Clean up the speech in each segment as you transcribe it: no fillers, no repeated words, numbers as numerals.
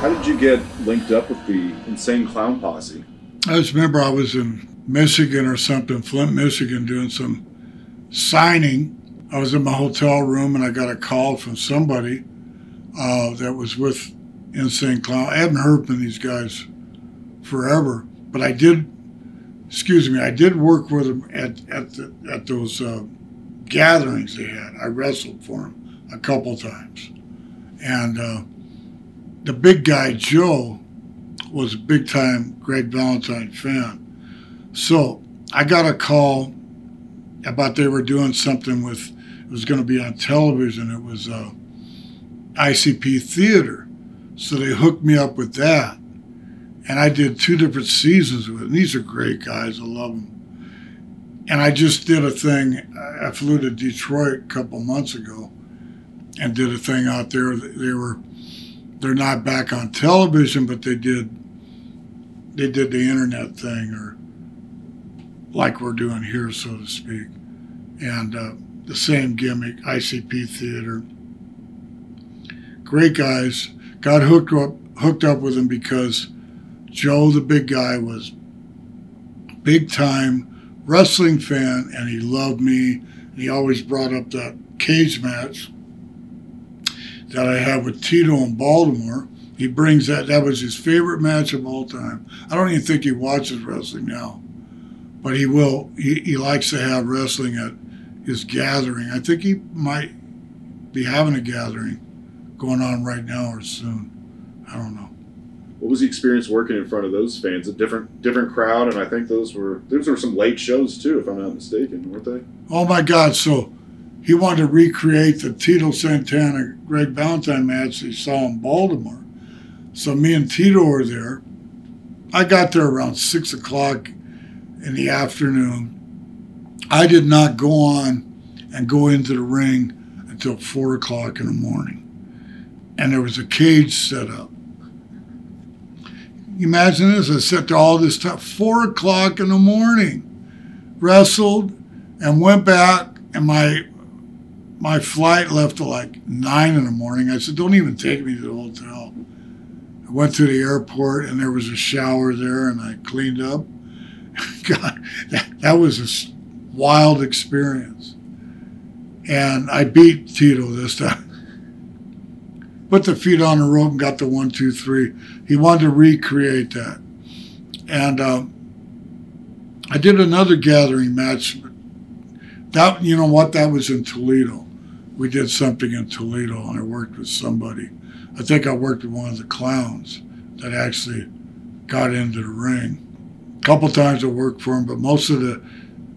How did you get linked up with the Insane Clown Posse? I just remember I was in Michigan or something, Flint, Michigan, doing some signing. I was in my hotel room and I got a call from somebody that was with Insane Clown. I haven't heard from these guys forever, but I did work with them at those gatherings they had. I wrestled for them a couple times. And the big guy, Joe, was a big-time Greg Valentine fan. So I got a call about they were doing something with, it was going to be on television. It was ICP Theater. So they hooked me up with that. And I did 2 different seasons with them. These are great guys. I love them. And I just did a thing. I flew to Detroit a couple months ago and did a thing out there. They're not back on television, but they did the internet thing, or like we're doing here, so to speak. And the same gimmick, ICP Theater. Great guys. Got hooked up with them because Joe, the big guy, was big time wrestling fan, and he loved me. And he always brought up that cage match that I had with Tito in Baltimore. He brings that was his favorite match of all time. I don't even think he watches wrestling now, but he will. He likes to have wrestling at his gathering. I think he might be having a gathering going on right now or soon. I don't know. What was the experience working in front of those fans? A different crowd, and I think those were some late shows too, if I'm not mistaken, weren't they? Oh my God! So he wanted to recreate the Tito Santana Greg Valentine match he saw in Baltimore. So me and Tito were there. I got there around 6 o'clock in the afternoon. I did not go on and go into the ring until 4 o'clock in the morning. And there was a cage set up. Imagine this, I sat there all this time, 4 o'clock in the morning, wrestled, and went back, and my flight left at like 9 in the morning. I said, don't even take me to the hotel. I went to the airport, and there was a shower there, and I cleaned up. God, that was a wild experience. And I beat Tito this time. Put the feet on the rope and got the 1, 2, 3. He wanted to recreate that. And I did another gathering match. That, you know what, that was in Toledo. We did something in Toledo, and I worked with somebody. I think I worked with one of the clowns that actually got into the ring. A couple times I worked for him, but most of the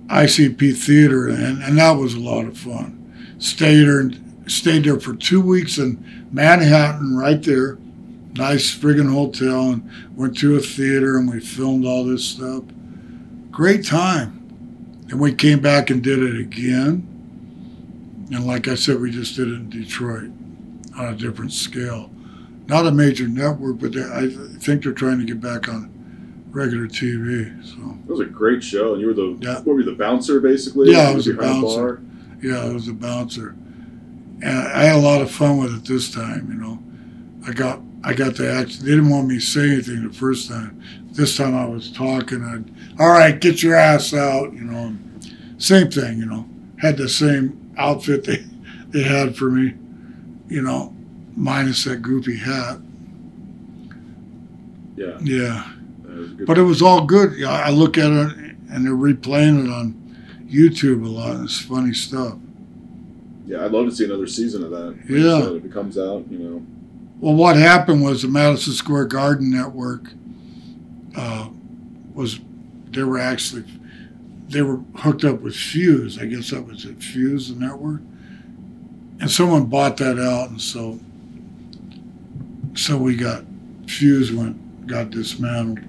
ICP Theater, and that was a lot of fun. Stayed there for 2 weeks in Manhattan, right there. Nice friggin' hotel, and went to a theater, and we filmed all this stuff. Great time. And we came back and did it again. And like I said, we just did it in Detroit on a different scale. Not a major network, but I think they're trying to get back on regular TV. So it was a great show, and you were what were you, the bouncer basically? Yeah, I was a bouncer. Yeah, I was a bouncer. And I had a lot of fun with it this time, you know. I got to act. They didn't want me to say anything the first time. This time I was talking. All right, get your ass out, you know. Same thing, you know. Had the same outfit they had for me, you know, minus that goofy hat. Yeah. Yeah. But it was all good. Yeah, I look at it, and they're replaying it on YouTube a lot. It's funny stuff. Yeah, I'd love to see another season of that. Yeah. So if it comes out, you know. Well, what happened was the Madison Square Garden Network they were hooked up with Fuse. I guess that was it, Fuse, the network. And someone bought that out, and so we got, Fuse got dismantled.